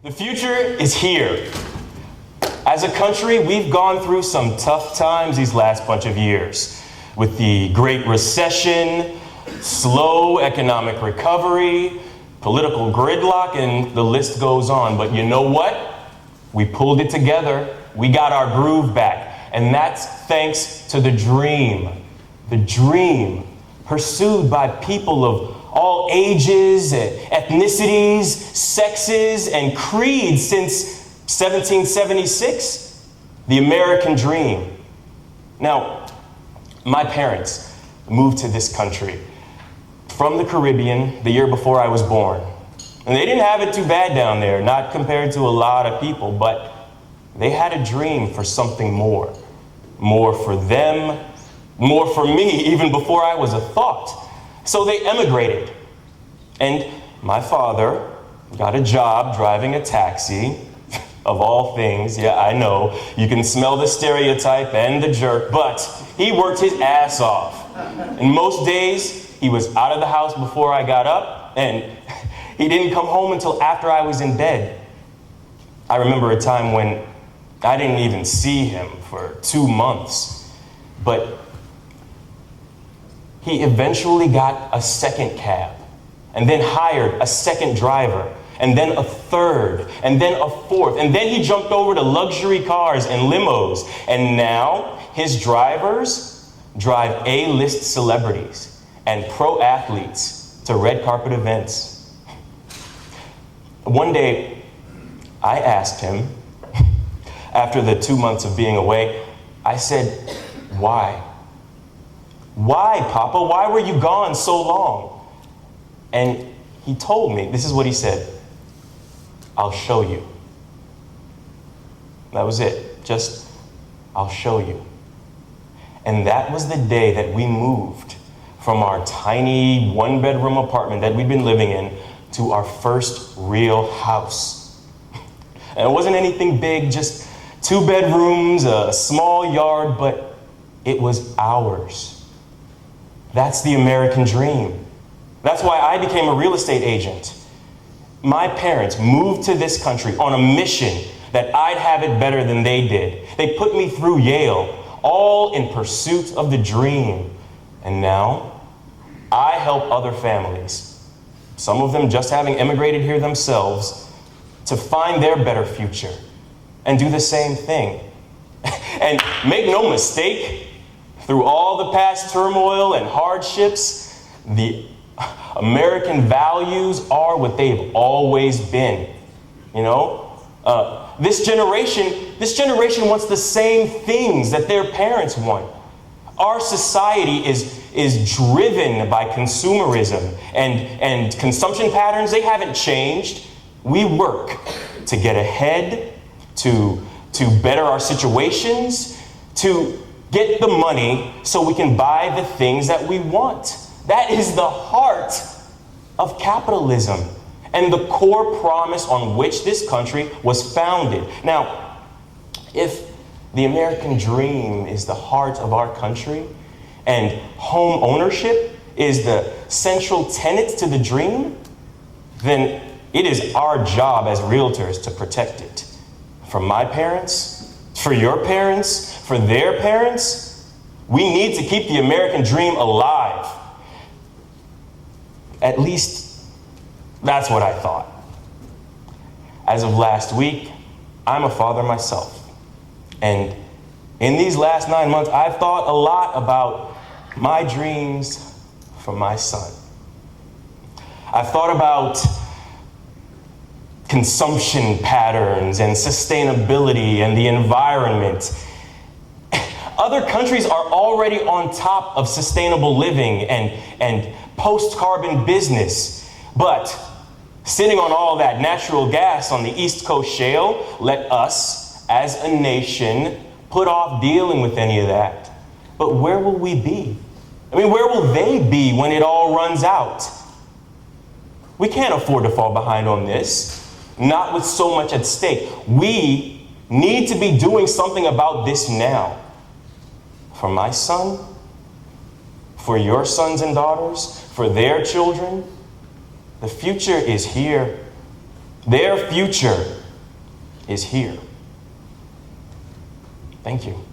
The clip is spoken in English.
The future is here. As a country, we've gone through some tough times these last bunch of years, with the Great Recession, slow economic recovery, political gridlock, and the list goes on. But you know what? We pulled it together. We got our groove back. And that's thanks to the dream pursued by people of all ages, ethnicities, sexes, and creeds since 1776, the American dream. Now, my parents moved to this country from the Caribbean the year before I was born. And they didn't have it too bad down there, not compared to a lot of people, but they had a dream for something more. More for them, more for me, even before I was a thought. So they emigrated. And my father got a job driving a taxi, of all things. Yeah, I know, you can smell the stereotype and the jerk, but he worked his ass off. And most days, he was out of the house before I got up, and he didn't come home until after I was in bed. I remember a time when I didn't even see him for 2 months, but he eventually got a second cab, and then hired a second driver, and then a third, and then a fourth, and then he jumped over to luxury cars and limos, and now his drivers drive A-list celebrities and pro athletes to red carpet events. One day, I asked him, after the 2 months of being away, I said, why? Why, Papa? Why were you gone so long? And he told me, this is what he said, I'll show you. That was it. Just, I'll show you. And that was the day that we moved from our tiny one-bedroom apartment that we'd been living in to our first real house. And it wasn't anything big, just 2 bedrooms, a small yard, but it was ours. That's the American dream. That's why I became a real estate agent. My parents moved to this country on a mission that I'd have it better than they did. They put me through Yale, all in pursuit of the dream. And now, I help other families, some of them just having immigrated here themselves, to find their better future and do the same thing. And make no mistake, through all the past turmoil and hardships, the American values are what they've always been. You know, this generation wants the same things that their parents want. Our society is driven by consumerism and consumption patterns. They haven't changed. We work to get ahead, to better our situations, to get the money so we can buy the things that we want. That is the heart of capitalism and the core promise on which this country was founded. Now, if the American dream is the heart of our country and home ownership is the central tenet to the dream, then it is our job as realtors to protect it. From my parents, for your parents, for their parents, we need to keep the American dream alive. At least, that's what I thought. As of last week, I'm a father myself. And in these last 9 months, I've thought a lot about my dreams for my son. I've thought about consumption patterns and sustainability and the environment. Other countries are already on top of sustainable living and post-carbon business. But sitting on all that natural gas on the East Coast shale, let us, as a nation, put off dealing with any of that. But where will we be? I mean, where will they be when it all runs out? We can't afford to fall behind on this, not with so much at stake. We need to be doing something about this now. For my son, for your sons and daughters, for their children, the future is here. Their future is here. Thank you.